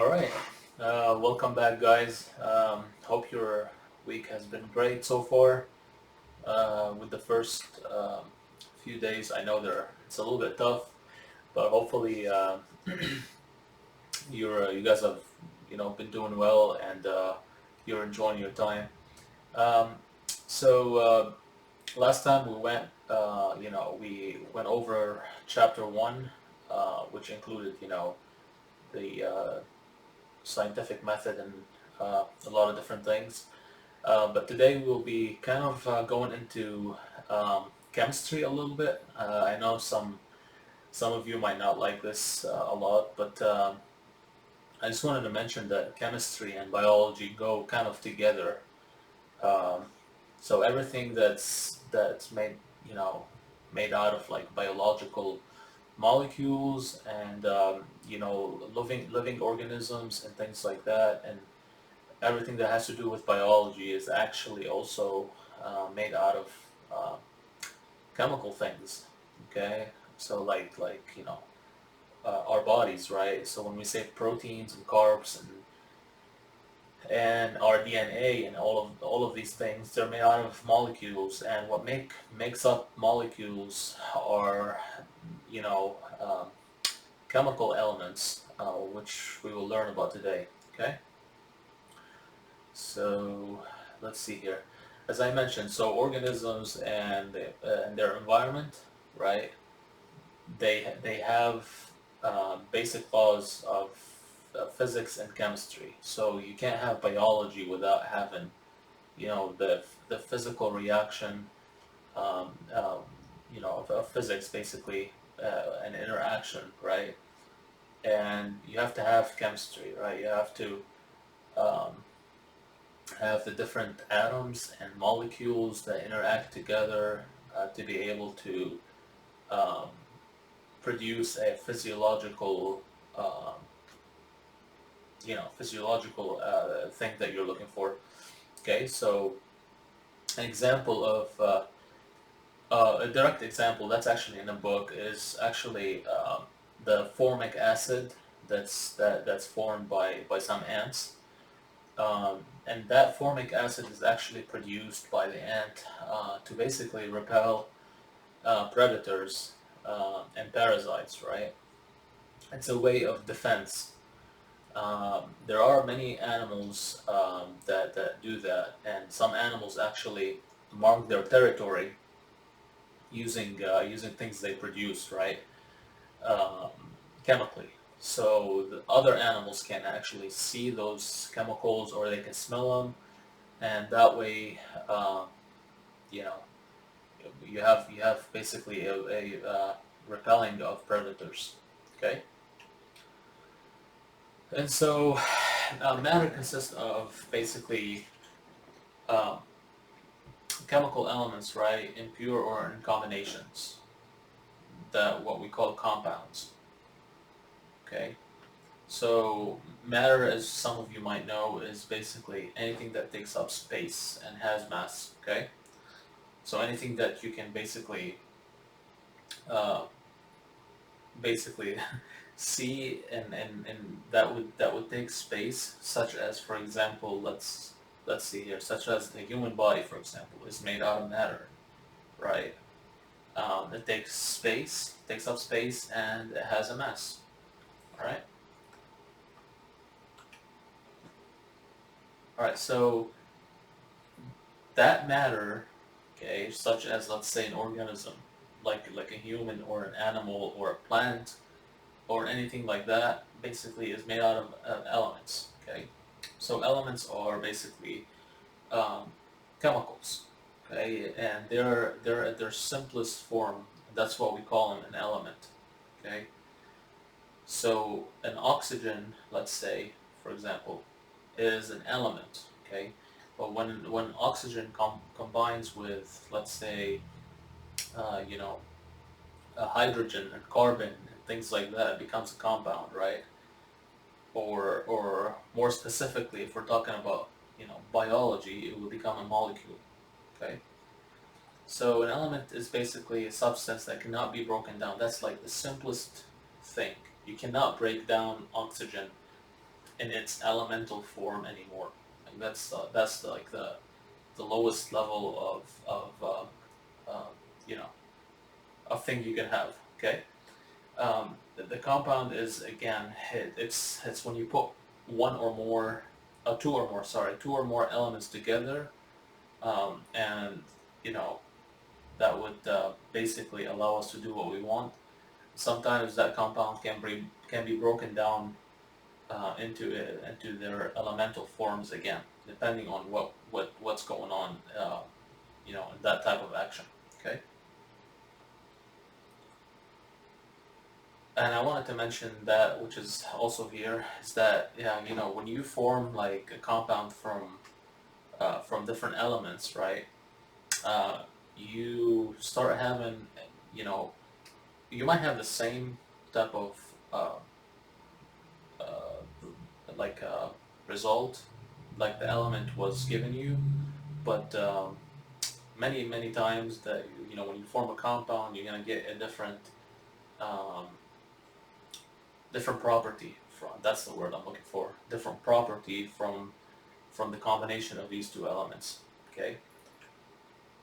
All right. Welcome back, guys. Hope your week has been great so far. With the first few days, I know it's a little bit tough, but hopefully you guys have been doing well and you're enjoying your time. Um, so last time we went over chapter one, which included the scientific method and a lot of different things. But today we'll be kind of going into chemistry a little bit. I know some of you might not like this a lot, but I just wanted to mention that chemistry and biology go kind of together. Um, so everything that's made made out of like biological molecules and living organisms and things like that, and everything that has to do with biology is actually also made out of uh, chemical things. Okay, so our bodies, right? So when we say proteins and carbs and our DNA and all of these things, they're made out of molecules, and what makes up molecules are you know um, chemical elements, which we will learn about today. Okay, so let's see here. As I mentioned, so organisms and their environment, right? They have basic laws of physics and chemistry. So you can't have biology without having, the physical reaction, um, um, of physics, basically, an interaction, right? And you have to have chemistry, right? You have to um, have the different atoms and molecules that interact together to be able to um, produce a physiological thing that you're looking for. Okay, so an example of a direct example that's actually in a book is actually the formic acid that's formed by some ants. And that formic acid is actually produced by the ant to basically repel predators and parasites, right? It's a way of defense. There are many animals that do that, and some animals actually mark their territory using things they produce, right? Um, Chemically. So the other animals can actually see those chemicals, or they can smell them, and that way, you know, you have basically a repelling of predators. Okay, and so matter consists of basically um, chemical elements, right, in pure or in combinations, that what we call compounds. Okay, so matter, as some of you might know, is basically anything that takes up space and has mass. Okay, so anything that you can uh, basically see and that would take space, such as, for example, let's see here, such as the human body, for example, is made out of matter, right? It takes up space, and it has a mass. All right all right, so that matter, okay, such as, let's say, an organism, like a human or an animal or a plant or anything like that, basically is made out of elements. Okay, so elements are basically um, chemicals. Okay, and they're at their simplest form. That's what we call them, an element. Okay, so an oxygen, let's say, for example, is an element. Okay, but when oxygen combines with, let's say, uh, you know, hydrogen and carbon and things like that, it becomes a compound, right? Or more specifically, if we're talking about biology, it will become a molecule. Okay, so an element is basically a substance that cannot be broken down. That's like the simplest thing. You cannot break down oxygen in its elemental form anymore. Like that's like the lowest level uh, you know, of thing you can have. Okay. The compound is again it's when you put one or more, two or more elements together, and you know that would basically allow us to do what we want. Sometimes that compound can be broken down into their elemental forms again, depending on what's going on, in that type of action. Okay. And I wanted to mention that, which is also here, is that yeah, when you form like a compound from different elements, right? Uh, you start having, you know, you might have the same type of uh, uh, like result, like the element was given you, but many times that when you form a compound, you're gonna get a um, different property from, that's the word I'm looking for, different property from the combination of these two elements. Okay,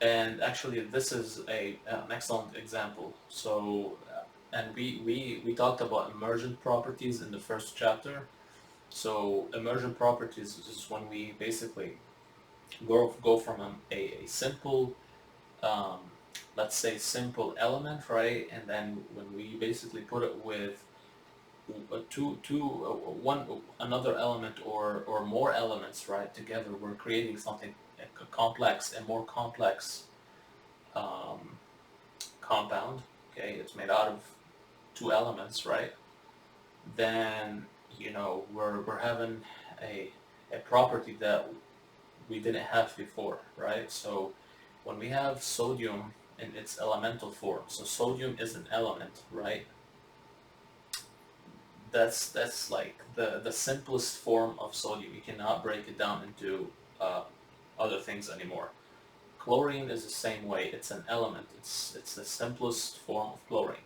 and actually this is an excellent example. So and we talked about emergent properties in the first chapter. So emergent properties is when we basically go from a simple, um, let's say simple element, right? And then when we basically put it with one another element or more elements, right, together, we're creating something complex, a more complex um, compound. Okay, it's made out of two elements, right? Then we're having a property that we didn't have before, right? So when we have sodium in its elemental form, so sodium is an element, right? That's like the simplest form of sodium. You cannot break it down into uh, other things anymore. Chlorine is the same way. It's an element. It's the simplest form of chlorine.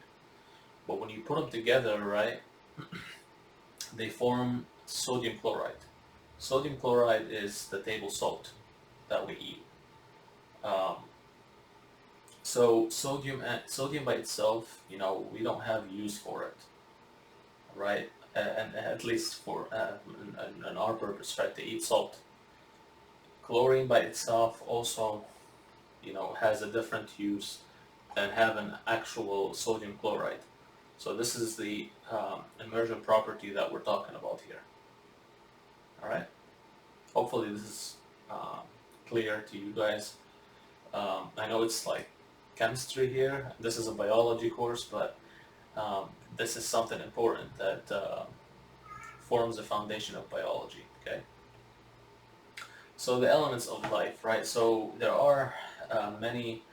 But when you put them together, right, they form sodium chloride. Sodium chloride is the table salt that we eat. Um, so sodium by itself, we don't have use for it, right? And at least for in our purpose, right, to eat salt. Chlorine by itself also, has a different use than having actual sodium chloride. So this is the immersion property that we're talking about here. All right. Hopefully this is um, clear to you guys. I know it's like chemistry here. This is a biology course, but um, this is something important that forms the foundation of biology. Okay. So the elements of life, right? So there are many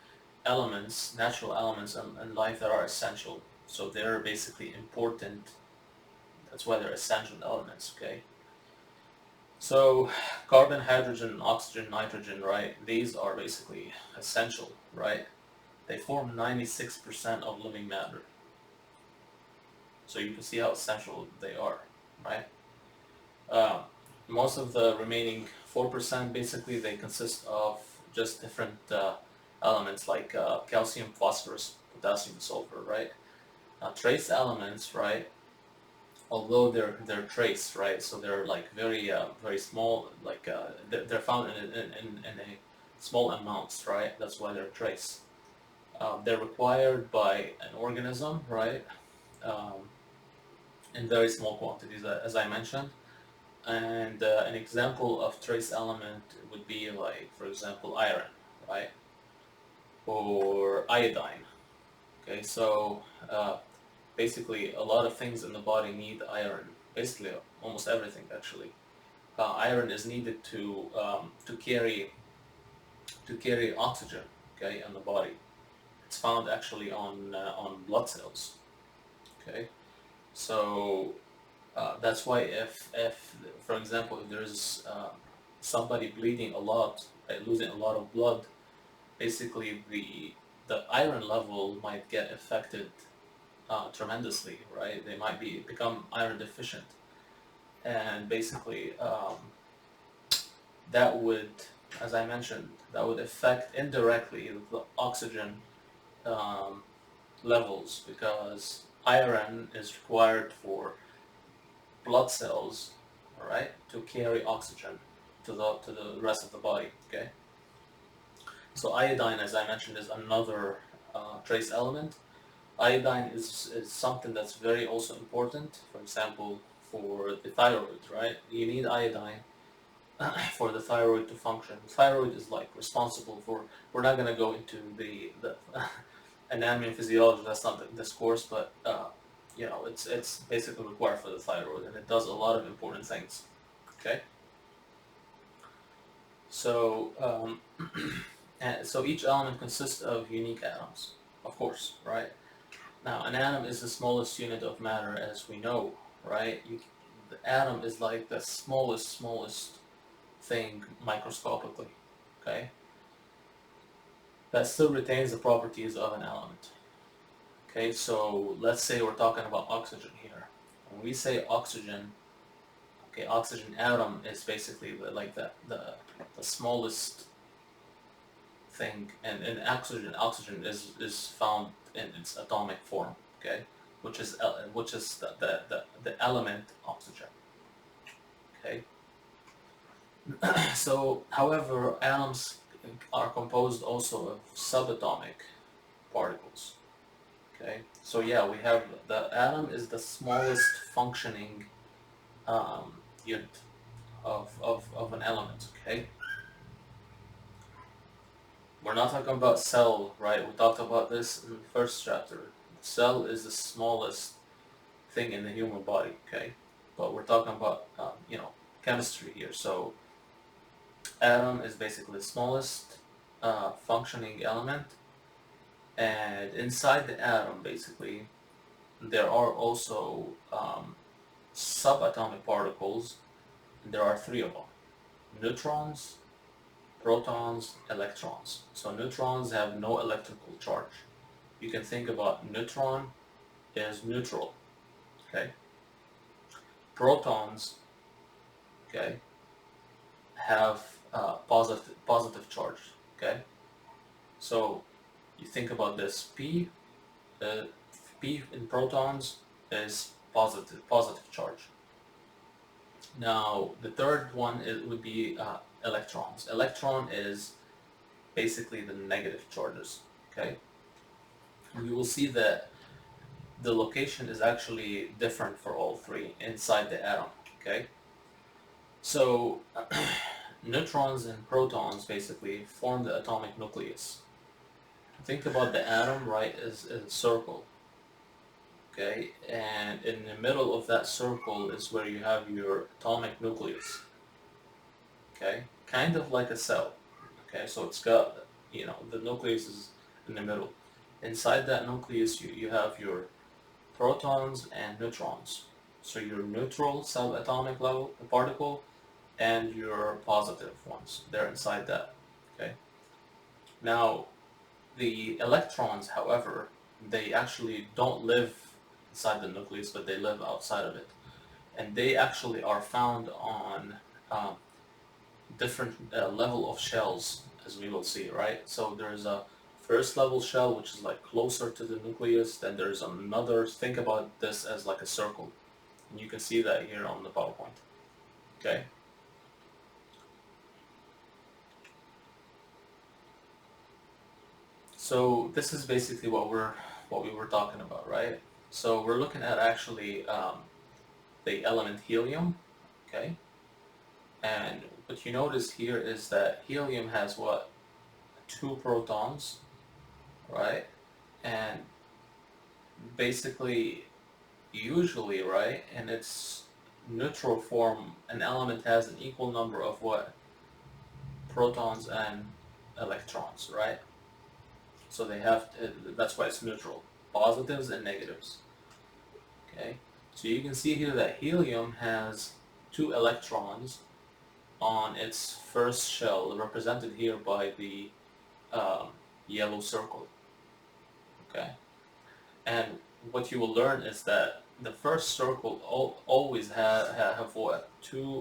elements, natural elements in life that are essential. So they're basically important. That's why they're essential elements. Okay. So carbon, hydrogen, oxygen, nitrogen, right? These are basically essential, right? They form 96% of living matter. So you can see how essential they are, right? Uh, Most of the remaining 4%, basically, they consist of just different elements like calcium, phosphorus, potassium, sulfur, right? Trace elements, right? Although they're trace, right? So they're like very small, like they're found in a small amounts, right? That's why they're trace. They're required by an organism, right? Um, in very small quantities, as I mentioned. And an example of trace element would be like, for example, iron, right? Or iodine. Okay, so basically a lot of things in the body need iron. Basically, almost everything actually. Iron is needed to carry oxygen, okay, in the body. It's found actually on blood cells. Okay, so that's why if for example if there's somebody bleeding a lot, losing a lot of blood, basically the iron level might get affected tremendously, right? They might become iron deficient, and basically that would, as I mentioned, that would affect indirectly the oxygen um, levels, because iron is required for blood cells, all right, to carry oxygen to the rest of the body. Okay, so iodine, as I mentioned, is another trace element. Iodine is something that's very also important. For example, for the thyroid, right? You need iodine for the thyroid to function. The thyroid is like responsible for. We're not gonna go into the anatomy and physiology. That's not this course, but you know, it's basically required for the thyroid, and it does a lot of important things. Okay. So and so each element consists of unique atoms, of course, right? Now, an atom is the smallest unit of matter, as we know, right? The atom is like the smallest thing microscopically, okay? That still retains the properties of an element. Okay, so let's say we're talking about oxygen here. When we say oxygen, okay, oxygen atom is basically like the smallest thing, and in oxygen is found in its atomic form, okay, which is the element oxygen, okay. So, however, atoms are composed also of subatomic particles, okay. So yeah, we have the atom is the smallest functioning unit of an element, okay. We're not talking about cell, right? We talked about this in the first chapter. Cell is the smallest thing in the human body, okay? But we're talking about, you know, chemistry here. So, atom is basically the smallest functioning element, and inside the atom, basically, there are also subatomic particles. There are three of them: neutrons, protons, electrons. So neutrons have no electrical charge. You can think about neutron as neutral, okay? Protons, okay, have positive charge, okay? So you think about this: P in protons is positive charge. Now the third one would be electrons. Electron is basically the negative charges, okay? And you will see that the location is actually different for all three inside the atom, okay? So neutrons and protons basically form the atomic nucleus. Think about the atom, right, as a circle, okay? And in the middle of that circle is where you have your atomic nucleus, okay? Kind of like a cell, okay? So it's got, you know, the nucleus is in the middle. Inside that nucleus, you have your protons and neutrons. So your neutral subatomic level particle and your positive ones, they're inside that, okay? Now, the electrons, however, they actually don't live inside the nucleus, but they live outside of it. And they actually are found on different level of shells, as we will see, right? So there's a first level shell, which is like closer to the nucleus. Then there's another, think about this as like a circle. And you can see that here on the PowerPoint, okay? So this is basically what we were talking about, right? So we're looking at actually the element helium, okay? And what you notice here is that helium has what? 2 protons, right? And basically, usually, right, in its neutral form, an element has an equal number of what? Protons and electrons, right? So they have to, that's why it's neutral, positives and negatives, okay? So you can see here that helium has 2 electrons on its first shell, represented here by the yellow circle, okay? And what you will learn is that the first circle always have what,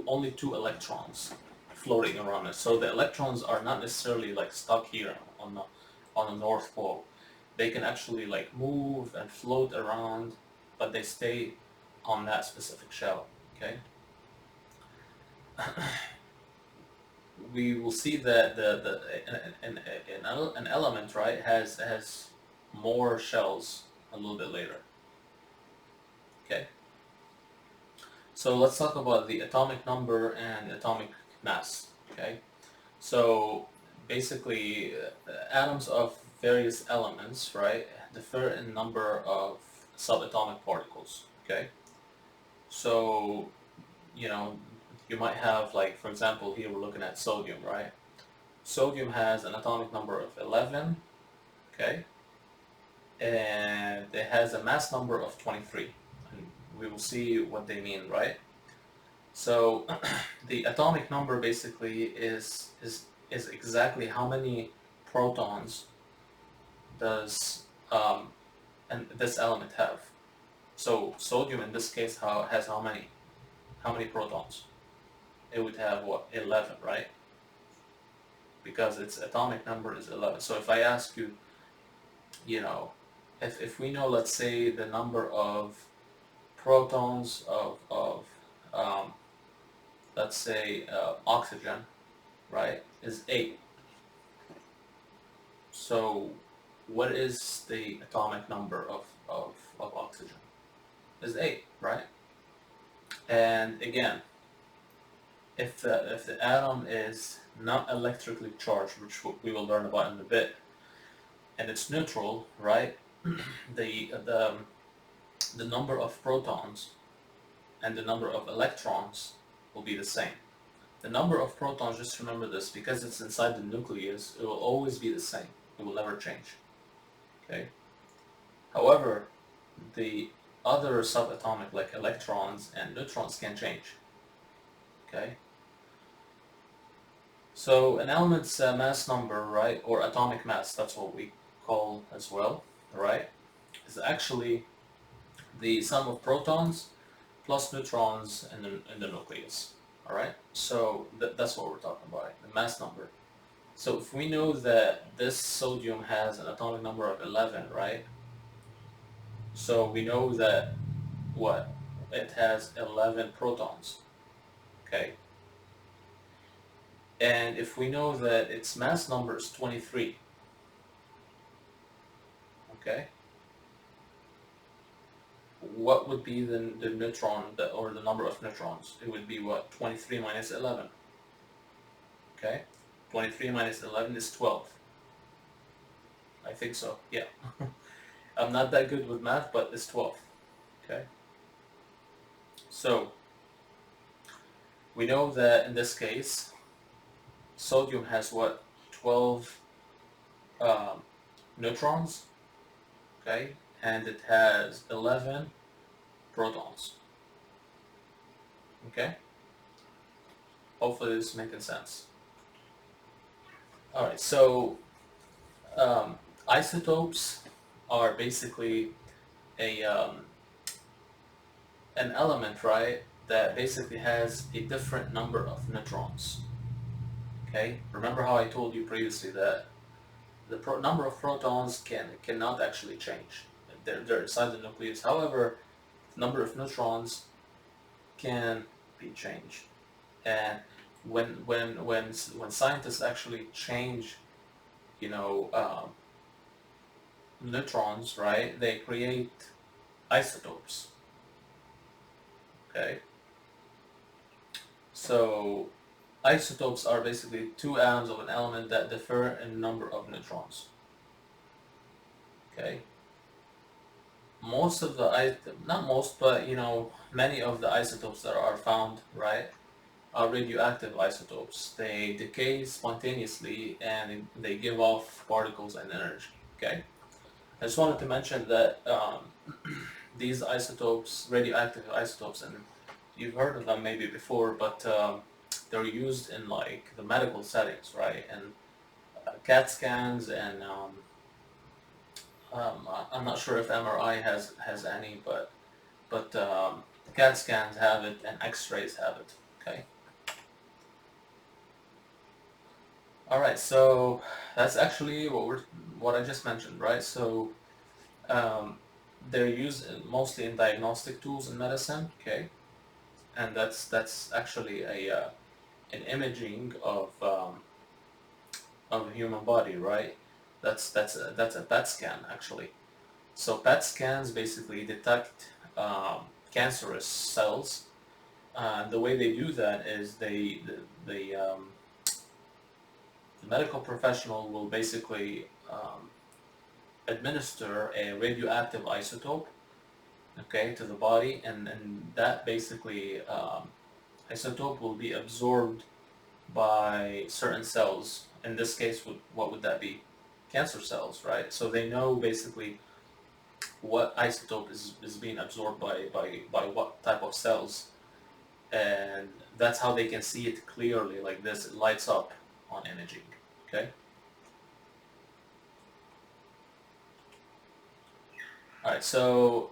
only two electrons floating around it. So the electrons are not necessarily like stuck here on the North Pole. They can actually like move and float around, but they stay on that specific shell. Okay. We will see that an element, right, has more shells a little bit later. Okay. So let's talk about the atomic number and atomic mass. Okay. So basically, atoms of various elements, right, differ in number of subatomic particles. Okay. So, you know, you might have, like, for example, here we're looking at sodium, right? Sodium has an atomic number of 11, okay, and it has a mass number of 23. And we will see what they mean, right? So the atomic number basically is exactly how many protons does and this element have. So sodium in this case has how many? How many protons? It would have what, 11, right? Because its atomic number is 11. So if I ask you, you know, if we know, let's say, the number of protons of let's say oxygen, right, is 8. So what is the atomic number of oxygen? Is 8, right? And again, if the atom is not electrically charged, which we will learn about in a bit, and it's neutral, right, the number of protons and the number of electrons will be the same. The number of protons, just remember this, because it's inside the nucleus, it will always be the same. It will never change. Okay. However, the other subatomic, like electrons and neutrons, can change. Okay. So an element's mass number, right, or atomic mass, that's what we call as well, right, is actually the sum of protons plus neutrons in the nucleus. All right, so that's what we're talking about, the mass number. So if we know that this sodium has an atomic number of 11, right? So we know that what? It has 11 protons, okay? And if we know that its mass number is 23, okay? What would be the neutron, or the number of neutrons? It would be what? 23 minus 11, okay? 23 minus 11 is 12. I think so, yeah. I'm not that good with math, but it's 12, okay? So, we know that in this case, sodium has what? 12 neutrons, okay? And it has 11 protons, okay? Hopefully this is making sense. Alright, so isotopes are basically an element, right, that basically has a different number of neutrons. Okay, remember how I told you previously that the number of protons cannot actually change. They're inside the nucleus. However, the number of neutrons can be changed. And when scientists actually change, you know, neutrons, right, they create isotopes. Okay. So isotopes are basically two atoms of an element that differ in number of neutrons. Okay. Most of the, not most, but many of the isotopes that are found, right, are radioactive isotopes. They decay spontaneously and they give off particles and energy. Okay. I just wanted to mention that these isotopes, radioactive isotopes, and you've heard of them maybe before, but they're used in like the medical settings, right? And CAT scans, and I'm not sure if MRI has any, but but CAT scans have it and X-rays have it. Okay. All right, so that's actually what I just mentioned, right? So um, they're used mostly in diagnostic tools in medicine. Okay, and that's actually an imaging of a human body, right? That's a PET scan actually. So PET scans basically detect cancerous cells. The way they do that is the medical professional will basically administer a radioactive isotope, okay, to the body, and that basically isotope will be absorbed by certain cells. In this case, what would that be? Cancer cells, right? So they know basically what isotope is being absorbed by what type of cells, and that's how they can see it clearly like this. It lights up on imaging, okay? All right, so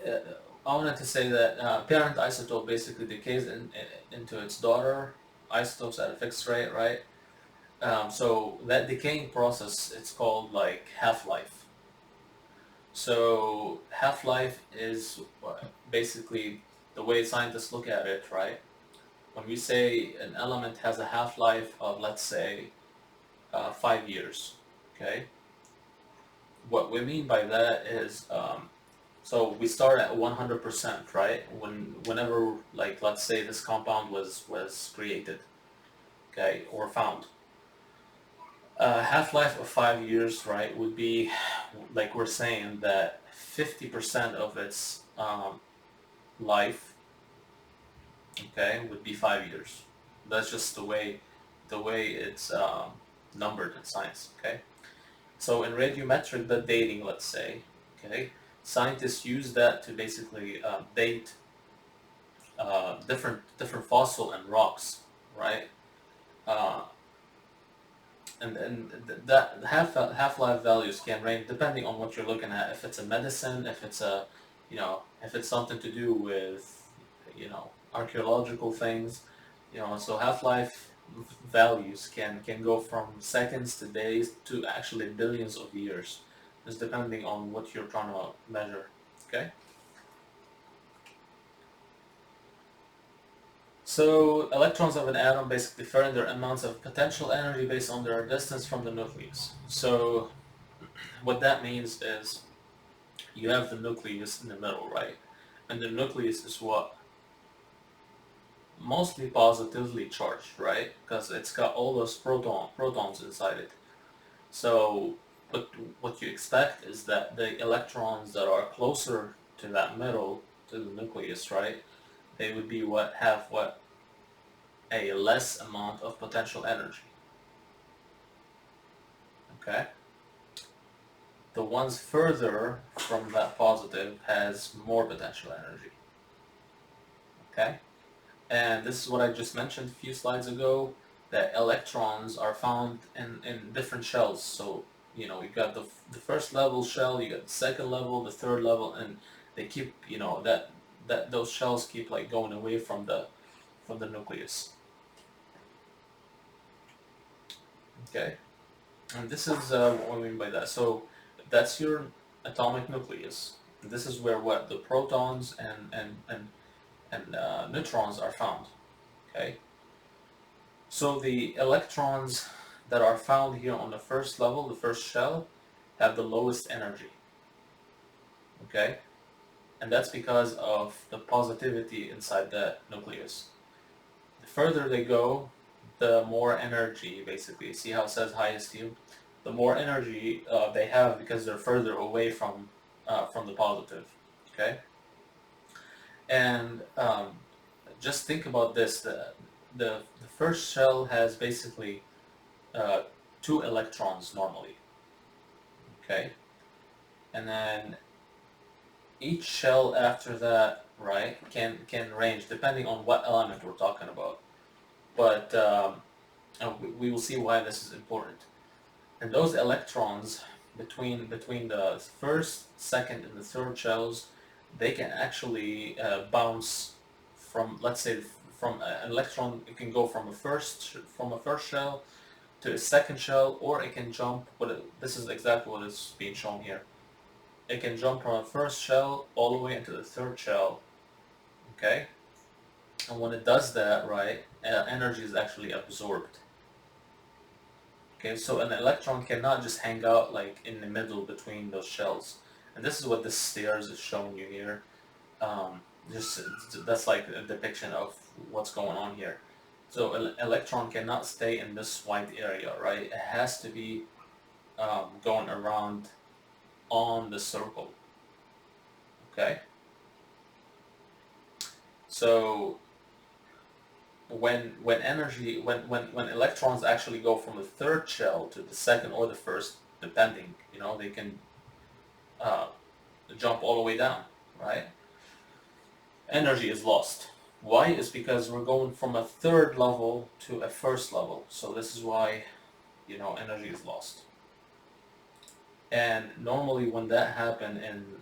uh, I wanted to say that parent isotope basically decays into its daughter isotopes at a fixed rate, right? So that decaying process, it's called like half-life. So half-life is basically the way scientists look at it, right? When we say an element has a half-life of, let's say, 5 years, okay? What we mean by that is, so we start at 100%, right? Whenever, like, let's say this compound was created, okay, or found. Half-life of 5 years, right, would be, like we're saying, that 50% of its life, okay, would be 5 years. That's just the way it's numbered in science, okay? So in radiometric dating, let's say, okay, scientists use that to basically date different fossil and rocks, right? Uh, and that half-life values can range depending on what you're looking at. If it's a medicine, if it's if it's something to do with, archaeological things, so half-life values can go from seconds to days to actually billions of years, just depending on what you're trying to measure. Okay. So electrons of an atom basically differ in their amounts of potential energy based on their distance from the nucleus. So what that means is you have the nucleus in the middle, right? And the nucleus is what? Mostly positively charged, right? Because it's got all those protons inside it. So what you expect is that the electrons that are closer to that middle, to the nucleus, right? They would be what a less amount of potential energy. Okay? The ones further from that positive has more potential energy. Okay? And this is what I just mentioned a few slides ago, that electrons are found in different shells. So, you got the first level shell, you got the second level, the third level, and they keep, that those shells keep like going away from the nucleus. Okay? And this is what I mean by that. So that's your atomic nucleus. This is where what the protons and neutrons are found. Okay. So the electrons that are found here on the first level, the first shell, have the lowest energy. Okay. And that's because of the positivity inside that nucleus. The further they go, the more energy, basically. See how it says highest U? The more energy they have because they're further away from the positive. Okay. And just think about this: the first shell has basically 2 electrons normally. Okay. And then each shell after that, right, can range depending on what element we're talking about. But we will see why this is important. And those electrons between the first, second, and the third shells, they can actually bounce from, let's say, from an electron. It can go from a first shell to a second shell, or it can jump. This is exactly what is being shown here. It can jump from a first shell all the way into the third shell. Okay, and when it does that, right, energy is actually absorbed. Okay, so an electron cannot just hang out like in the middle between those shells, and this is what this stairs is showing you here. Um, just that's like a depiction of what's going on here. So an electron cannot stay in this white area, right? It has to be going around on the circle. Okay. So when electrons actually go from the third shell to the second or the first, depending, they can uh, jump all the way down, right? Energy is lost. Why? Is because we're going from a third level to a first level. So this is why, energy is lost. And normally when that happen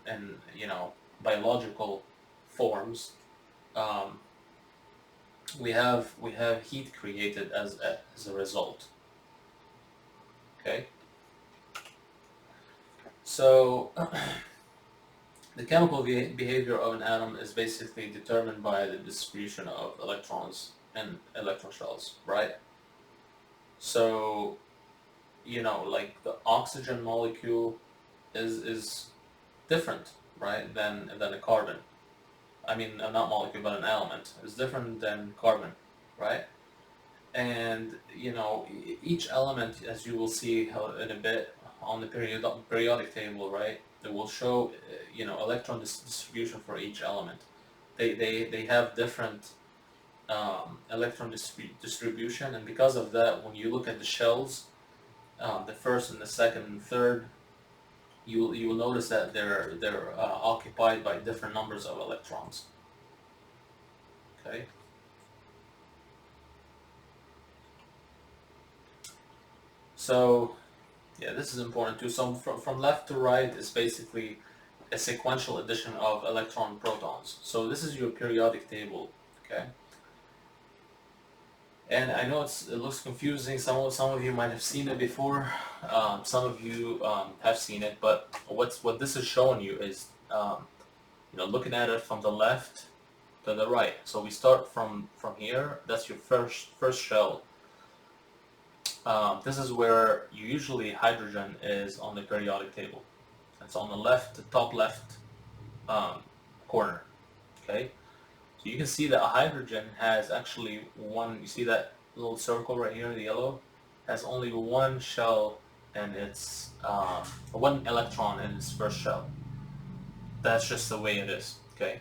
in biological forms, um, we have heat created as a result. Okay. So the chemical behavior of an atom is basically determined by the distribution of electrons and electron shells, right? So, like the oxygen molecule is different, right, than a carbon. I mean, not molecule, but an element is different than carbon, right? And each element, as you will see in a bit on the periodic table, right, it will show electron distribution for each element. They have different electron distribution, and because of that, when you look at the shells, the first and the second and third, you will notice that they're occupied by different numbers of electrons. Okay. So yeah, this is important too. So from left to right is basically a sequential addition of electron and protons. So this is your periodic table. Okay. And I know it looks confusing. Some of you might have seen it before. Some of you have seen it, but what this is showing you is looking at it from the left to the right. So we start from here. That's your first shell. This is where usually hydrogen is on the periodic table. It's on the left, the top left corner. Okay. So you can see that a hydrogen has actually one. You see that little circle right here, the yellow, has only one shell and it's one electron in its first shell. That's just the way it is. Okay.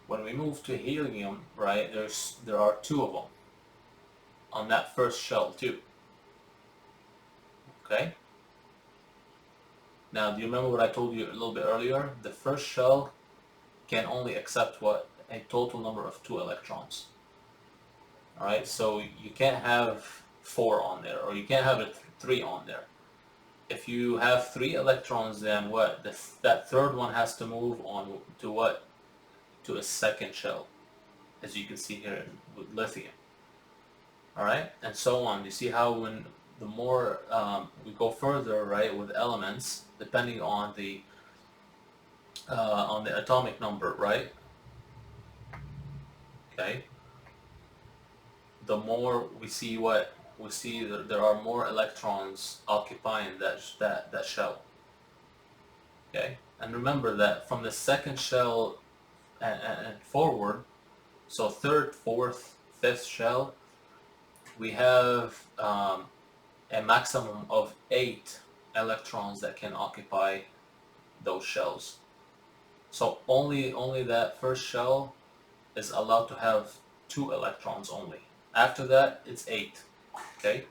When we move to helium, right, there are two of them on that first shell too. Okay. Now, do you remember what I told you a little bit earlier? The first shell can only accept a total number of 2 electrons. All right, so you can't have 4 on there, or you can't have 3 on there. If you have 3 electrons, then what? That third one has to move on to what? To a second shell, as you can see here with lithium. All right, and so on. You see how when the more we go further, right, with elements, depending on the atomic number, right? Okay. The more we see that there are more electrons occupying that shell. Okay, and remember that from the second shell and forward, so third, fourth, fifth shell, we have a maximum of 8 electrons that can occupy those shells. So only that first shell is allowed to have 2 electrons only. After that, it's 8. Okay?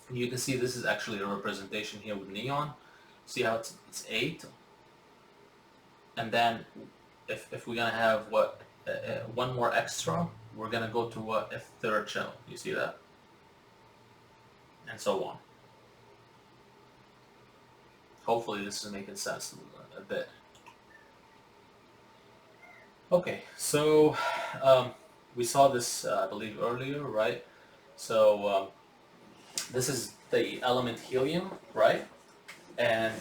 And you can see this is actually a representation here with neon. See how it's 8? And then if we're gonna have one more extra, we're gonna go to a third shell. You see that? And so on. Hopefully this is making sense a bit. Okay, so um, we saw this, I believe, earlier, right? So this is the element helium, right? And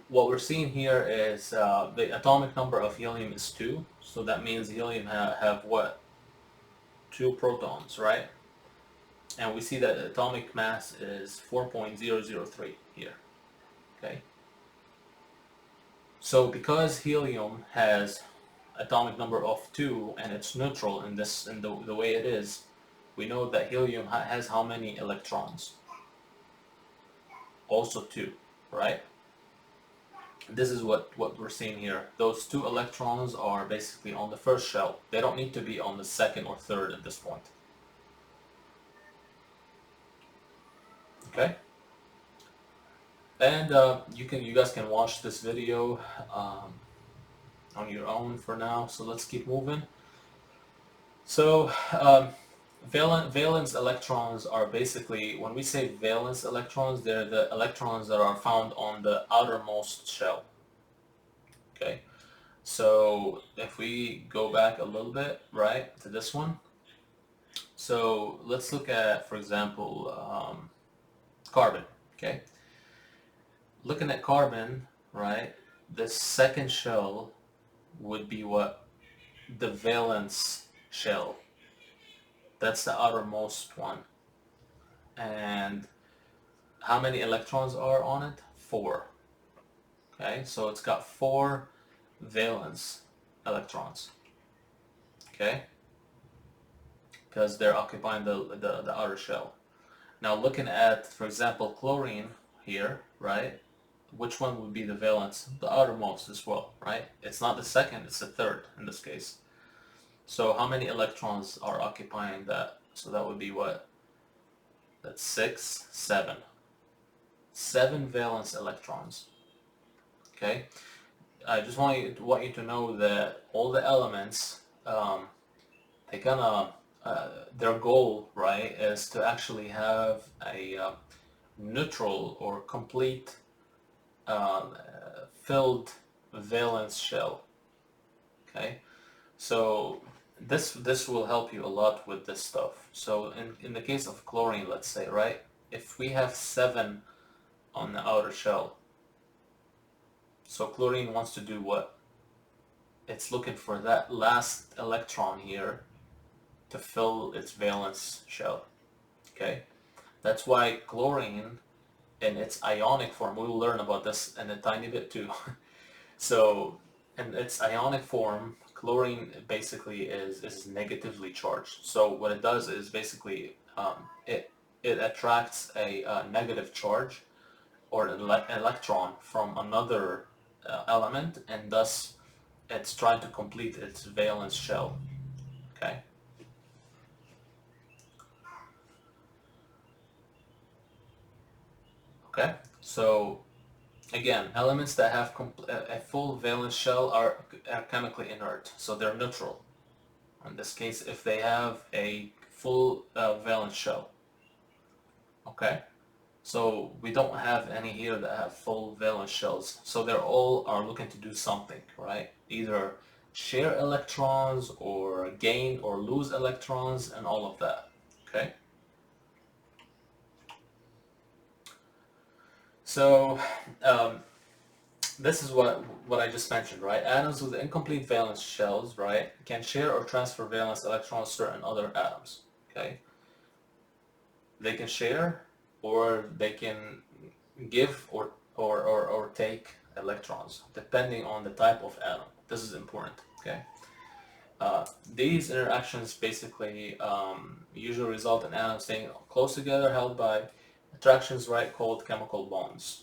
what we're seeing here is the atomic number of helium is 2. So that means helium have what? 2 protons, right? And we see that the atomic mass is 4.003 here, okay? So because helium has atomic number of 2 and it's neutral in the way it is, we know that helium has how many electrons? Also 2, right? This is what we're seeing here. Those 2 electrons are basically on the first shell. They don't need to be on the second or third at this point. Okay? And you guys can watch this video on your own for now. So let's keep moving. So valence electrons are basically, when we say valence electrons, they're the electrons that are found on the outermost shell. Okay, so if we go back a little bit, right, to this one. So let's look at, for example, carbon. Okay, looking at carbon, right, the second shell would be what? The valence shell. That's the outermost one. And how many electrons are on it? 4. Okay, so it's got 4 valence electrons. Okay, because they're occupying the outer shell. Now looking at, for example, chlorine here, right? Which one would be the valence? The outermost as well, right? It's not the second, it's the third in this case. So how many electrons are occupying that? So that would be what? That's 6, 7. 7 valence electrons. Okay? I just want you to know that all the elements, they kind of, their goal, right, is to actually have a neutral or complete filled valence shell. Okay, so this will help you a lot with this stuff. So in the case of chlorine, let's say, right, if we have 7 on the outer shell, so chlorine wants to do what? It's looking for that last electron here to fill its valence shell. Okay, that's why chlorine in its ionic form, we'll learn about this in a tiny bit too. So in its ionic form, chlorine basically is negatively charged. So what it does is basically it attracts a negative charge or an electron from another element, and thus it's trying to complete its valence shell. Okay. Okay. So again, elements that have a full valence shell are chemically inert, so they're neutral. In this case, if they have a full valence shell. Okay, so we don't have any here that have full valence shells, so they're all are looking to do something, right? Either share electrons or gain or lose electrons and all of that. Okay, so this is what I just mentioned, right? Atoms with incomplete valence shells, right, can share or transfer valence electrons to certain other atoms. Okay, they can share or they can give or take electrons depending on the type of atom. This is important. Okay. These interactions basically usually result in atoms staying close together, held by attractions, right, called chemical bonds.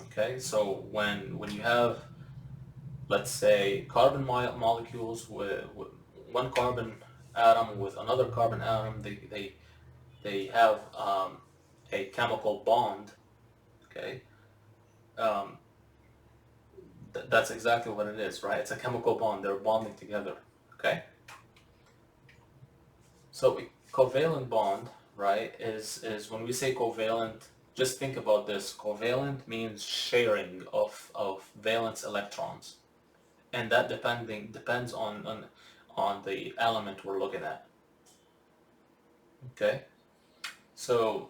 Okay, so when you have, let's say, carbon molecules with one carbon atom with another carbon atom, they have a chemical bond. Okay, um, that's exactly what it is, right? It's a chemical bond. They're bonding together. Okay, so covalent bond, right, is when we say covalent, just think about this. Covalent means sharing of valence electrons. and that depends on the element we're looking at. Okay, so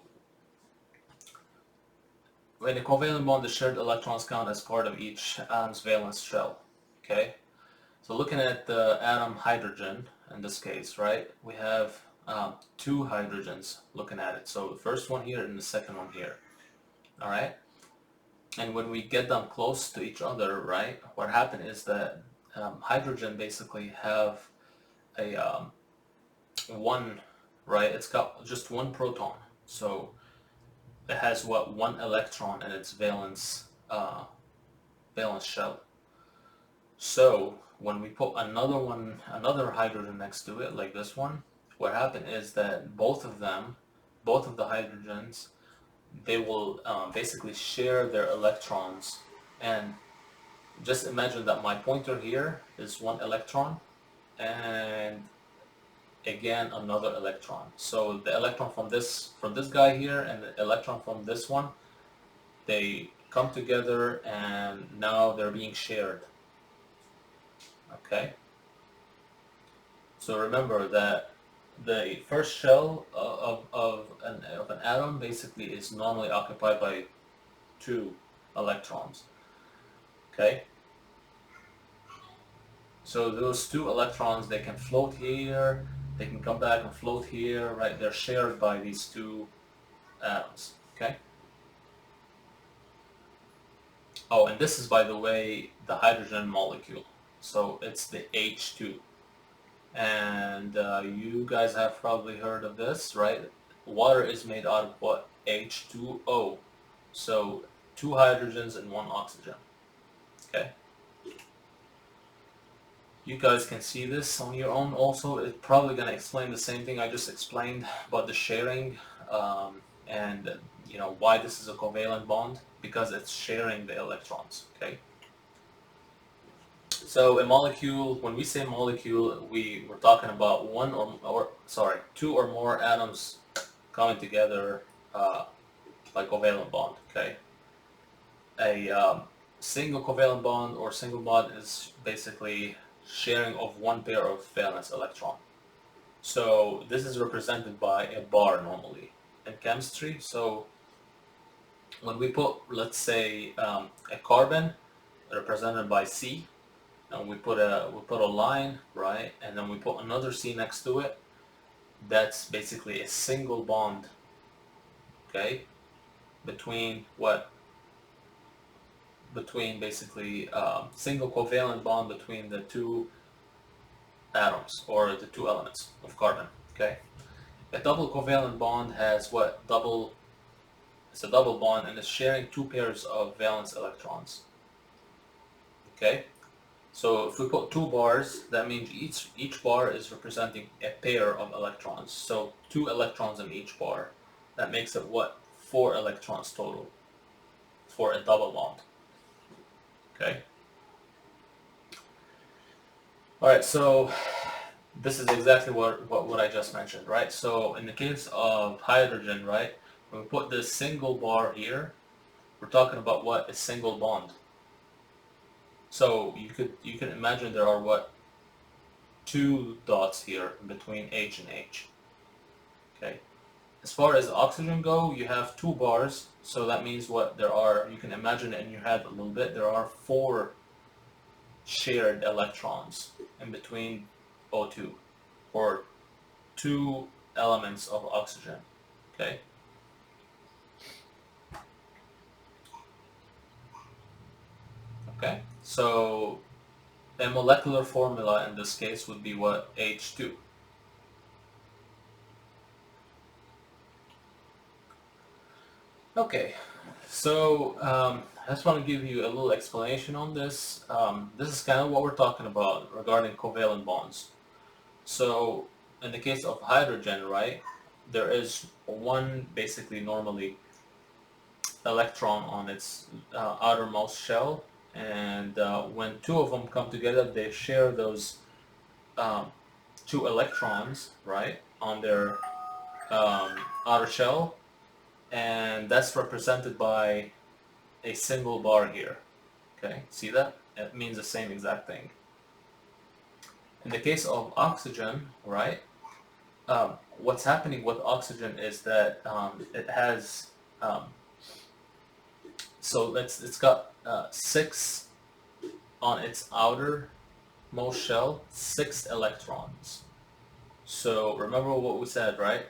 when a covalent bond, the shared electrons count as part of each atom's valence shell. Okay, so looking at the atom hydrogen in this case, right? We have two hydrogens looking at it. So the first one here and the second one here. All right. And when we get them close to each other, right? What happened is that hydrogen basically have a one, right? It's got just one proton. So it has what, one electron in its valence shell. So when we put another hydrogen next to it, like this one, what happened is that both of the hydrogens, they will basically share their electrons. And just imagine that my pointer here is one electron, and again another electron. So the electron from this guy here and the electron from this one, they come together and now they're being shared. Okay, so remember that the first shell of an atom basically is normally occupied by two electrons. Okay, so those two electrons, they can float here, they can come back and float here, right? They're shared by these two atoms. Okay. Oh, and this is, by the way, the hydrogen molecule. So it's the H2. And you guys have probably heard of this, right? Water is made out of what? H2O. So two hydrogens and one oxygen. Okay. You guys can see this on your own also. It's probably going to explain the same thing I just explained about the sharing and why this is a covalent bond, because it's sharing the electrons. Okay. So a molecule, when we say molecule, we're talking about two or more atoms coming together by covalent bond. Okay. A single covalent bond or single bond is basically sharing of one pair of valence electron. So this is represented by a bar normally in chemistry. So when we put, let's say, a carbon represented by C, and we put a line, right, and then we put another C next to it, that's basically a single bond, okay, between basically single covalent bond between the two atoms or the two elements of carbon. Okay, a double covalent bond has what? It's a double bond and it's sharing two pairs of valence electrons. Okay, so if we put two bars, that means each bar is representing a pair of electrons. So two electrons in each bar. That makes it what? 4 electrons total for a double bond. Okay. All right, so this is exactly what I just mentioned, right? So in the case of hydrogen, right, when we put this single bar here, we're talking about what? A single bond. So you can imagine there are what? 2 dots here between H and H. Okay. As far as oxygen go, you have 2 bars, so that means what? You can imagine it in your head a little bit, there are 4 shared electrons in between O2 or 2 elements of oxygen. Okay. Okay. So a molecular formula in this case would be what? H2. Okay. So I just want to give you a little explanation on this. This is kind of what we're talking about regarding covalent bonds. So in the case of hydrogen, right, there is one basically normally electron on its outermost shell, and when 2 of them come together, they share those 2 electrons, right, on their outer shell, and that's represented by a single bar here. Okay, see that? It means the same exact thing. In the case of oxygen, right, what's happening with oxygen is that it has, um, so it's got 6 on its outermost shell, 6 electrons. So remember what we said, right?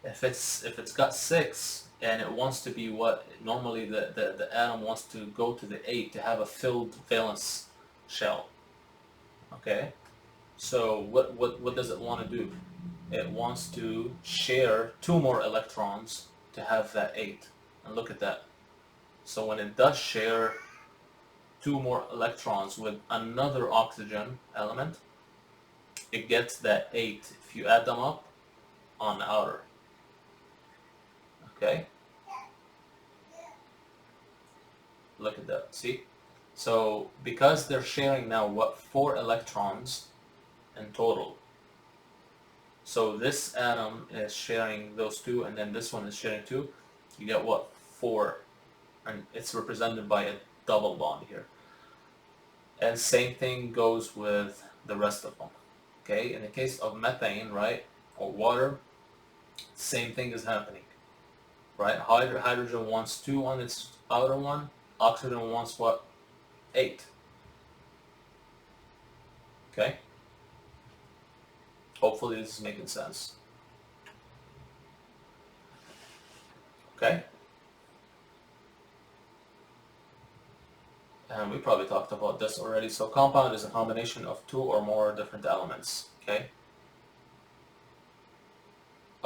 If it's got 6 and it wants to be what normally the atom wants to go to the 8 to have a filled valence shell. Okay? So what does it want to do? It wants to share 2 more electrons to have that 8. And look at that. So when it does share 2 more electrons with another oxygen element, it gets that 8 if you add them up on the outer. Okay? Look at that, see? So because they're sharing now what 4 electrons in total. So this atom is sharing those 2 and then this one is sharing 2. You get what? 4. And it's represented by a double bond here. And same thing goes with the rest of them. Okay, in the case of methane, right, or water, same thing is happening. Right? Hydrogen wants 2 on its outer one. Oxygen wants what? 8. Okay? Hopefully this is making sense. Okay? And we probably talked about this already. So compound is a combination of 2 or more different elements. Okay?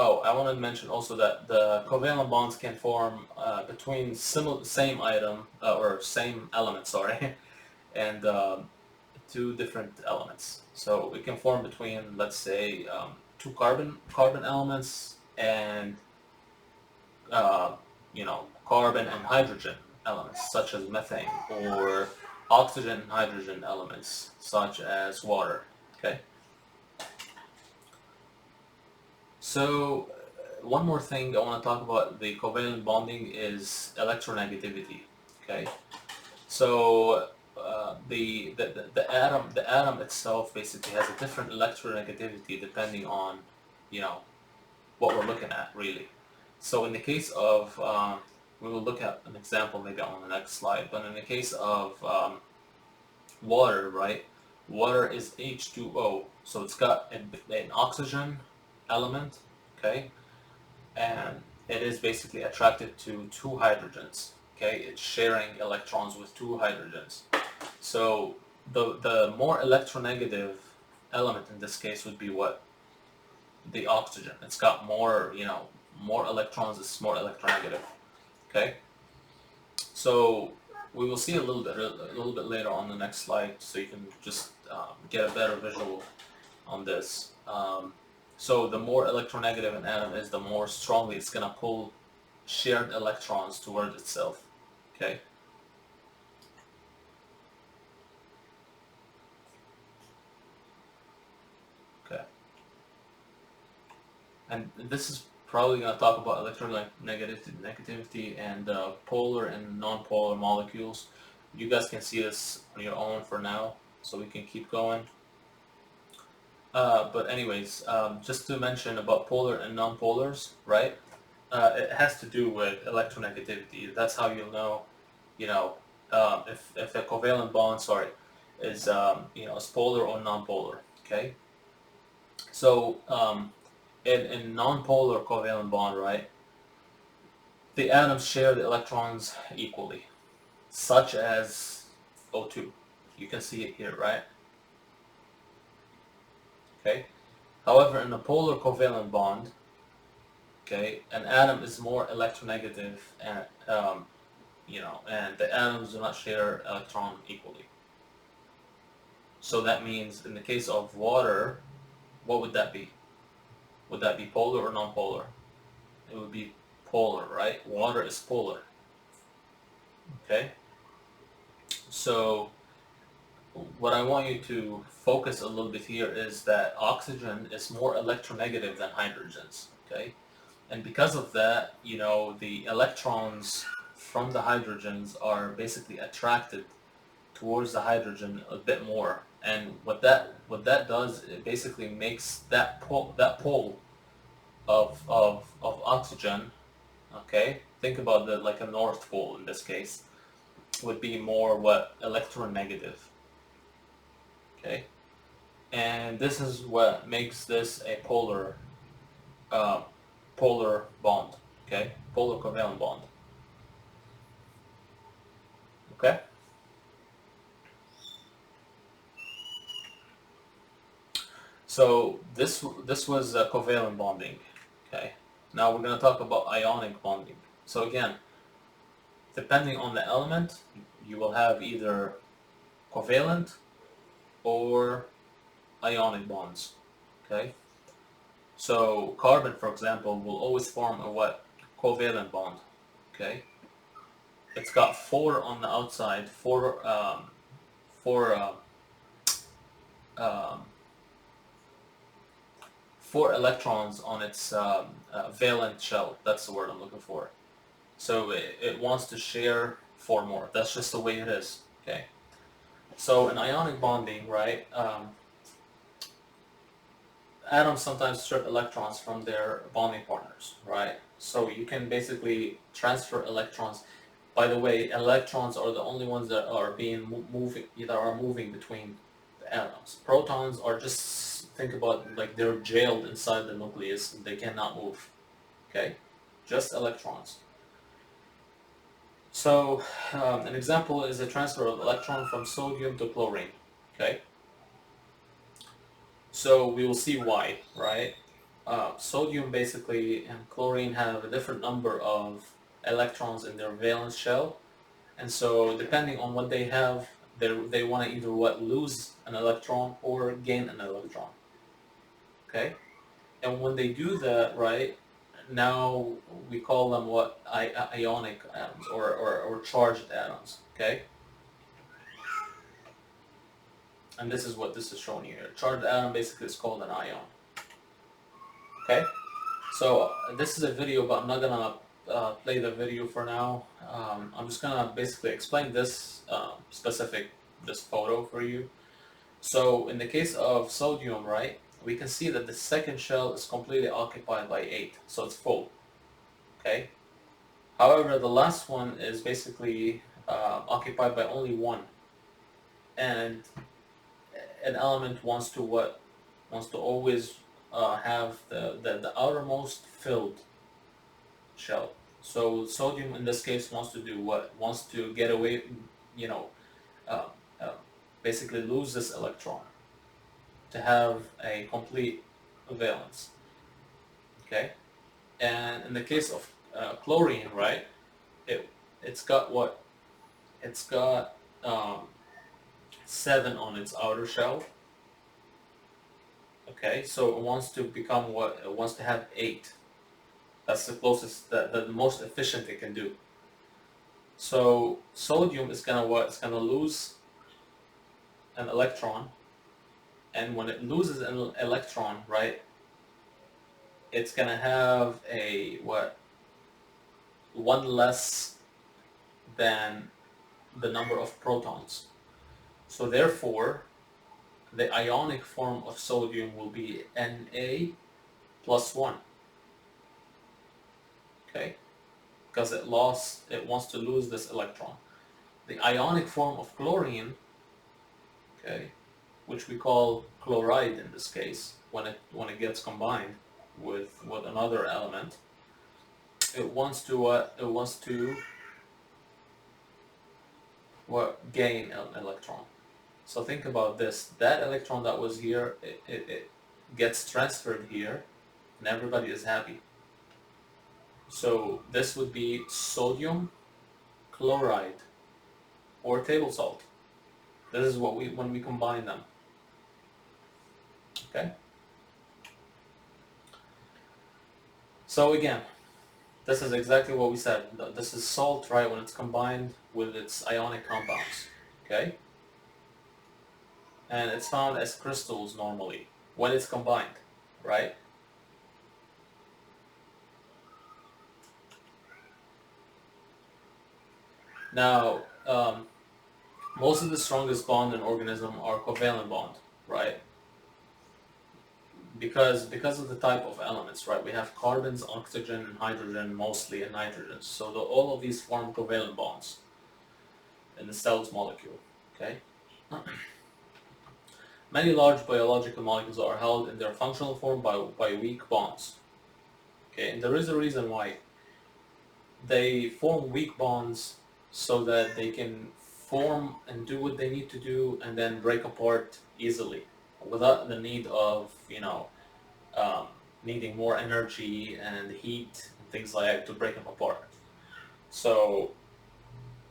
Oh, I wanted to mention also that the covalent bonds can form between same item or same element, sorry, and 2 different elements. So it can form between, let's say, 2 carbon elements and carbon and hydrogen elements such as methane, or oxygen and hydrogen elements such as water. Okay. So one more thing I want to talk about the covalent bonding is electronegativity. Okay. So the atom itself basically has a different electronegativity depending on what we're looking at really. So in the case of we will look at an example maybe on the next slide, but in the case of water, right? Water is H2O, so it's got an oxygen element, okay, and it is basically attracted to 2 hydrogens. Okay, it's sharing electrons with 2 hydrogens. So the more electronegative element in this case would be what? The oxygen. It's got more, more electrons, it's more electronegative. Okay? So we will see a little bit later on the next slide, so you can just get a better visual on this. So the more electronegative an atom is, the more strongly it's going to pull shared electrons towards itself. Okay? Okay. And this is probably going to talk about electronegativity and polar and non-polar molecules. You guys can see this on your own for now, so we can keep going. But anyways, just to mention about polar and non-polars, right? It has to do with electronegativity. That's how you'll know, if a covalent bond, is is polar or non-polar. Okay. So in non-polar covalent bond, right, the atoms share the electrons equally, such as O2. You can see it here, right? Okay. However, in a polar covalent bond, okay, an atom is more electronegative, and and the atoms do not share electron equally. So that means in the case of water, what would that be? Would that be polar or non-polar? It would be polar, right? Water is polar. Okay? So what I want you to focus a little bit here is that oxygen is more electronegative than hydrogens. Okay? And because of that, the electrons from the hydrogens are basically attracted towards the hydrogen a bit more, and what that does, it basically makes that pole of oxygen. Okay, think about the like a north pole in this case would be more what electronegative. Okay, and this is what makes this a uh, polar bond. Okay, polar covalent bond. Okay. So this was covalent bonding. Okay. Now we're going to talk about ionic bonding. So again, depending on the element, you will have either covalent or ionic bonds. Okay. So carbon, for example, will always form a what? Covalent bond. Okay. It's got four on the outside, four um, four electrons on its valent shell. That's the word I'm looking for. So it wants to share four more. That's just the way it is. Okay. So in ionic bonding, right, atoms sometimes strip electrons from their bonding partners, right? So you can basically transfer electrons. By the way, electrons are the only ones that are moving between the atoms. Protons are just, think about like they're jailed inside the nucleus and they cannot move. Okay, just electrons. So an example is a transfer of electron from sodium to chlorine. Okay, so we will see why, right? Sodium basically and chlorine have a different number of electrons in their valence shell, and so depending on what they have, they want to either lose an electron or gain an electron. Okay, and when they do that, right, now we call them what? Ionic atoms or charged atoms. Okay, and this is what this is showing you here. Charged atom basically is called an ion. Okay, so this is a video, but I'm not gonna play the video for now. I'm just gonna basically explain this this photo for you. So in the case of sodium, right, we can see that the second shell is completely occupied by 8, so it's full. Okay. However, the last one is basically occupied by only 1, and an element wants to always have the outermost filled shell. So sodium in this case wants to do what? Wants to get away, you know, uh, uh, basically lose this electron to have a complete valence. Okay, and in the case of chlorine, right? It's got what? It's got 7 on its outer shell. Okay, so it wants to become what? It wants to have 8. That's the closest, the most efficient it can do. So sodium is gonna what? It's gonna lose an electron, and when it loses an electron, right, it's gonna have a what? 1 less than the number of protons. So therefore, the ionic form of sodium will be Na plus 1. Okay, because it wants to lose this electron. The ionic form of chlorine, okay, which we call chloride in this case, when it gets combined with another element, it wants to what? It wants to gain an electron. So think about this. That electron that was here, it gets transferred here, and everybody is happy. So this would be sodium chloride or table salt. This is what when we combine them. Okay? So again, this is exactly what we said. This is salt, right, when it's combined with its ionic compounds. Okay? And it's found as crystals normally when it's combined, right? Now, most of the strongest bond in organism are covalent bond, right? Because of the type of elements, right? We have carbons, oxygen, and hydrogen mostly, and nitrogen. So all of these form covalent bonds in the cell's molecule. Okay. Many large biological molecules are held in their functional form by weak bonds. Okay, and there is a reason why they form weak bonds so that they can form and do what they need to do and then break apart easily without the need of, um, needing more energy and heat and things like that to break them apart. So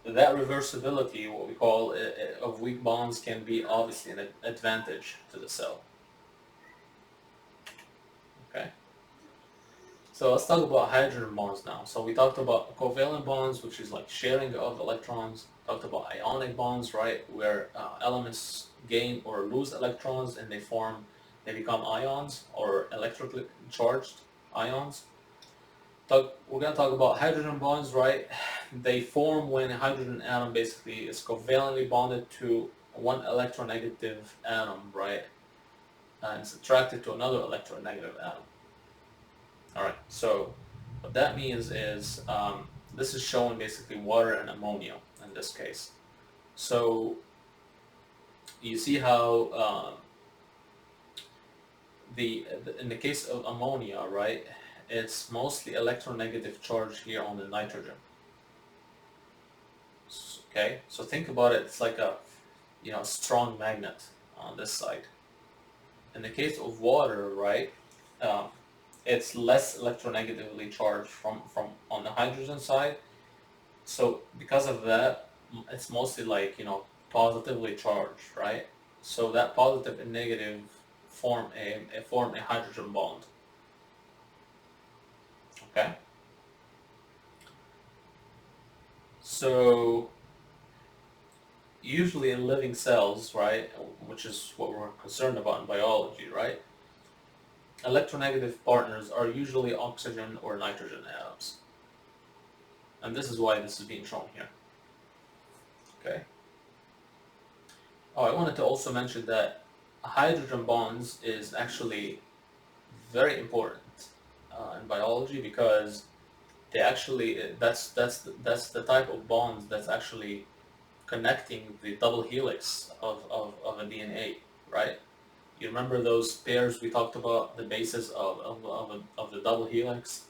that reversibility, what we call of weak bonds, can be obviously an advantage to the cell. Okay. So let's talk about hydrogen bonds now. So we talked about covalent bonds, which is like sharing of electrons. Talked about ionic bonds, right, where elements gain or lose electrons and they become ions or electrically charged ions. We're gonna talk about hydrogen bonds, right? They form when a hydrogen atom basically is covalently bonded to one electronegative atom, right, and it's attracted to another electronegative atom. All right, so what that means is this is showing basically water and ammonia in this case. So you see how in the case of ammonia, right, it's mostly electronegative charge here on the nitrogen. Okay, so think about it. It's like a strong magnet on this side. In the case of water, right, um, it's less electronegatively charged from on the hydrogen side. So because of that, it's mostly like positively charged, right? So that positive and negative form a hydrogen bond. Okay. So usually in living cells, right, which is what we're concerned about in biology, right? Electronegative partners are usually oxygen or nitrogen atoms. And this is why this is being shown here. Okay. Oh, I wanted to also mention that hydrogen bonds is actually very important in biology because they actually that's the type of bonds that's actually connecting the double helix of a DNA, right? You remember those pairs we talked about, the basis of the double helix?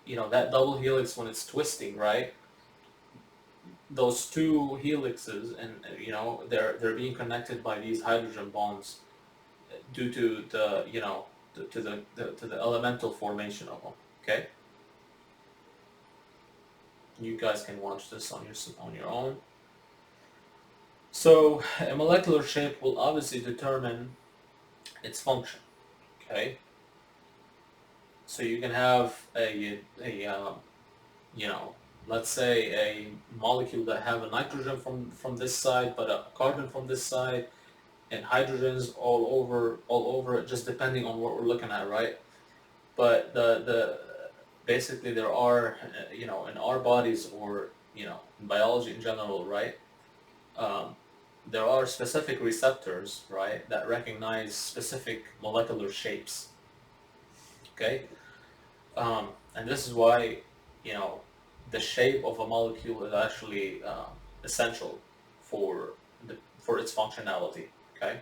That double helix, when it's twisting, right? Those two helixes, and they're being connected by these hydrogen bonds due to the elemental formation of them. Okay, you guys can watch this on your own. So a molecular shape will obviously determine its function. Okay, so you can have let's say a molecule that have a nitrogen from this side, but a carbon from this side, and hydrogens all over it, just depending on what we're looking at, right? But the basically there are in our bodies, or in biology in general, right? There are specific receptors, right, that recognize specific molecular shapes. Okay, and this is why the shape of a molecule is actually essential for its functionality. Okay,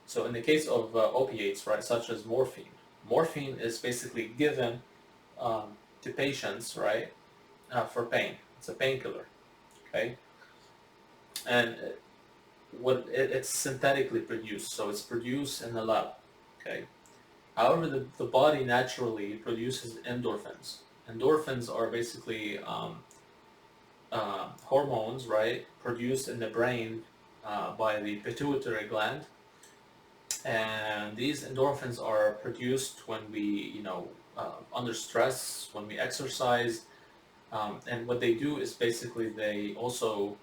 so in the case of opiates, right, such as morphine is basically given to patients, right, for pain. It's a painkiller. Okay, and it's synthetically produced, so it's produced in the lab. Okay, however, the body naturally produces endorphins. Endorphins are basically hormones, right, produced in the brain by the pituitary gland, and these endorphins are produced when we, under stress, when we exercise, and what they do is basically they also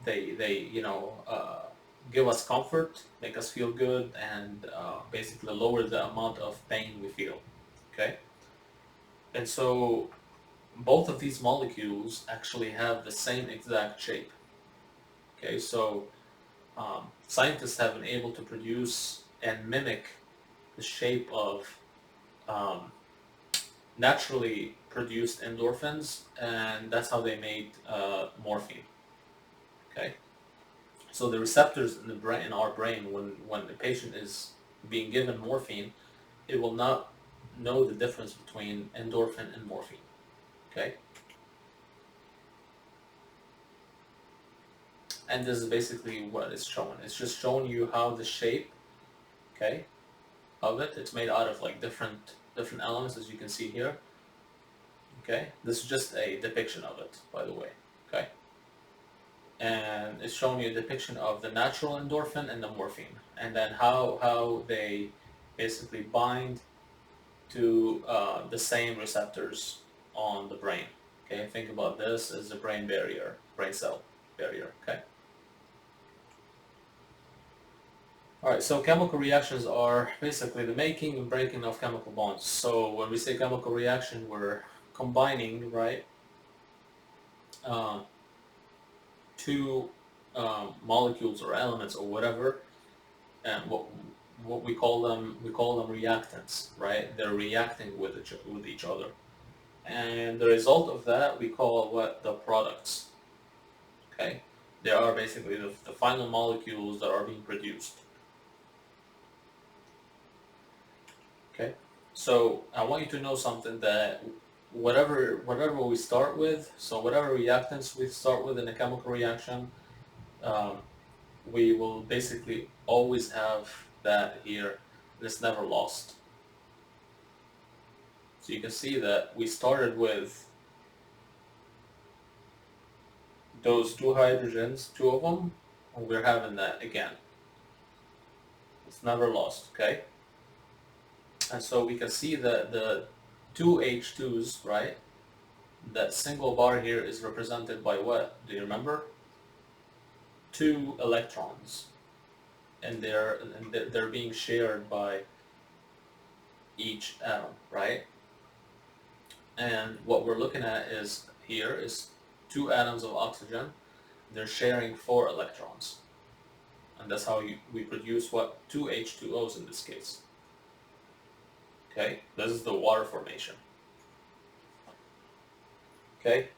they give us comfort, make us feel good, and basically lower the amount of pain we feel. Okay, and so both of these molecules actually have the same exact shape. Okay, so scientists have been able to produce and mimic the shape of um, naturally produced endorphins, and that's how they made morphine. Okay, so the receptors in the brain, in our brain, when the patient is being given morphine, it will not know the difference between endorphin and morphine. Okay, and this is basically what it's showing. It's just showing you how the shape, okay, of it. It's made out of like different elements, as you can see here. Okay, this is just a depiction of it, by the way. Okay, and it's showing you a depiction of the natural endorphin and the morphine, and then how they basically bind to the same receptors on the brain. Okay, think about this as a brain barrier, brain cell barrier. Okay. All right, so chemical reactions are basically the making and breaking of chemical bonds. So when we say chemical reaction, we're combining, right, uh, two molecules or elements or whatever, and what we call them reactants, right? They're reacting with each other, and the result of that we call what the products. Okay, they are basically the final molecules that are being produced. Okay, so I want you to know something, that whatever we start with, so whatever reactants we start with in a chemical reaction, um, we will basically always have that here. It's never lost. So you can see that we started with those two hydrogens, two of them, and we're having that again. It's never lost, okay? And so we can see that the two H2s, right? That single bar here is represented by what? Do you remember? Two electrons, and they're being shared by each atom, right? And what we're looking at is here is two atoms of oxygen. They're sharing 4 electrons, and that's how we produce what? Two H2Os in this case. Okay, this is the water formation. Okay,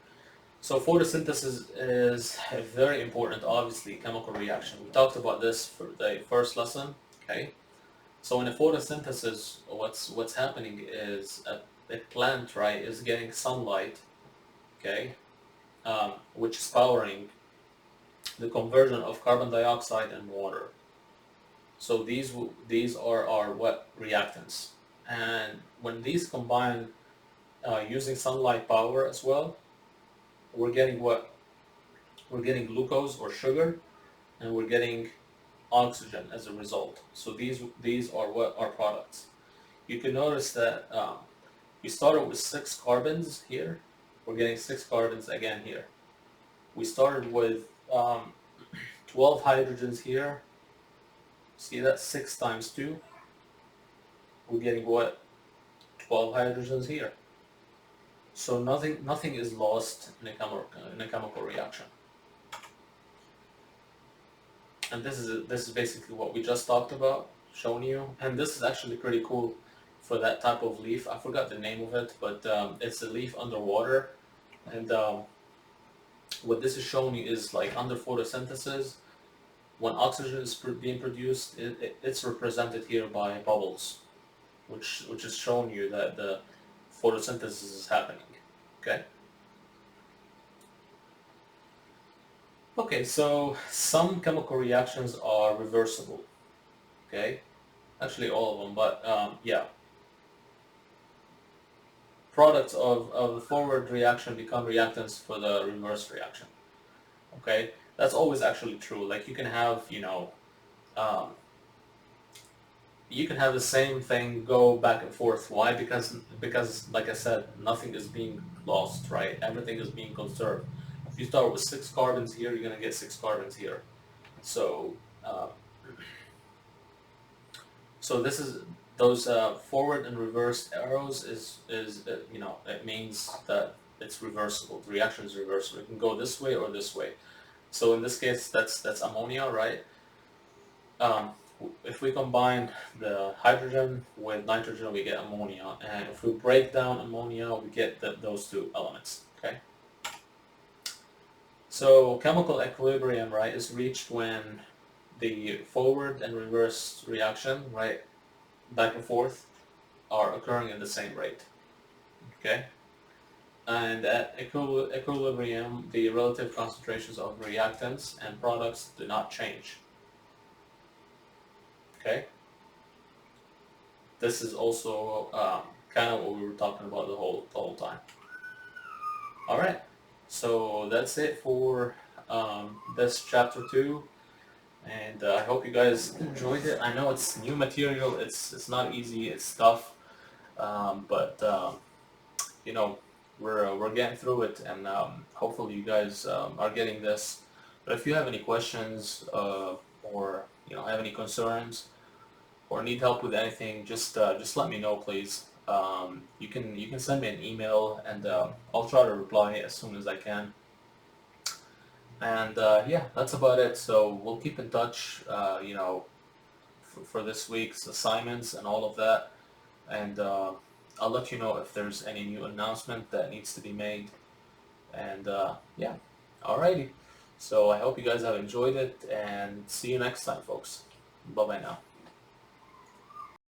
so photosynthesis is a very important, obviously, chemical reaction. We talked about this for the first lesson. Okay, so in a photosynthesis, what's happening is a plant, right, is getting sunlight. Okay, which is powering the conversion of carbon dioxide and water. So these are our what? Reactants. And when these combine using sunlight power as well, we're getting what? We're getting glucose or sugar, and we're getting oxygen as a result. So these are what? Our products. You can notice that we started with 6 carbons here. We're getting 6 carbons again here. We started with 12 hydrogens here. See that? 6 times 2. We're getting what? 12 hydrogens here. So nothing is lost in a chemical reaction. And this is basically what we just talked about, showing you. And this is actually pretty cool for that type of leaf. I forgot the name of it, but it's a leaf underwater. And what this is showing you is like under photosynthesis, when oxygen is being produced, it's represented here by bubbles, which is showing you that the photosynthesis is happening. Okay. Okay, so some chemical reactions are reversible. Okay, actually all of them, but yeah. Products of the forward reaction become reactants for the reverse reaction. Okay, that's always actually true. Like you can have, um, you can have the same thing go back and forth. Why? Because like I said, nothing is being lost, right? Everything is being conserved. If you start with 6 carbons here, you're gonna get 6 carbons here. So so this is those forward and reverse arrows is it means that it's reversible. The reaction is reversible. It can go this way or this way. So in this case, that's ammonia, right? Um, if we combine the hydrogen with nitrogen, we get ammonia, and if we break down ammonia, we get those two elements. Okay. So chemical equilibrium, right, is reached when the forward and reverse reaction, right, back and forth, are occurring at the same rate. Okay. And at equilibrium, the relative concentrations of reactants and products do not change. Okay. This is also kind of what we were talking about the whole time. All right. So that's it for this chapter 2, and I hope you guys enjoyed it. I know it's new material. It's not easy. It's tough, but you know, we're getting through it, and hopefully you guys are getting this. But if you have any questions or have any concerns or need help with anything, just let me know, please. You can send me an email, and I'll try to reply as soon as I can. And yeah, that's about it. So we'll keep in touch, for this week's assignments and all of that. And I'll let you know if there's any new announcement that needs to be made. And yeah, alrighty. So I hope you guys have enjoyed it, and see you next time, folks. Bye bye now.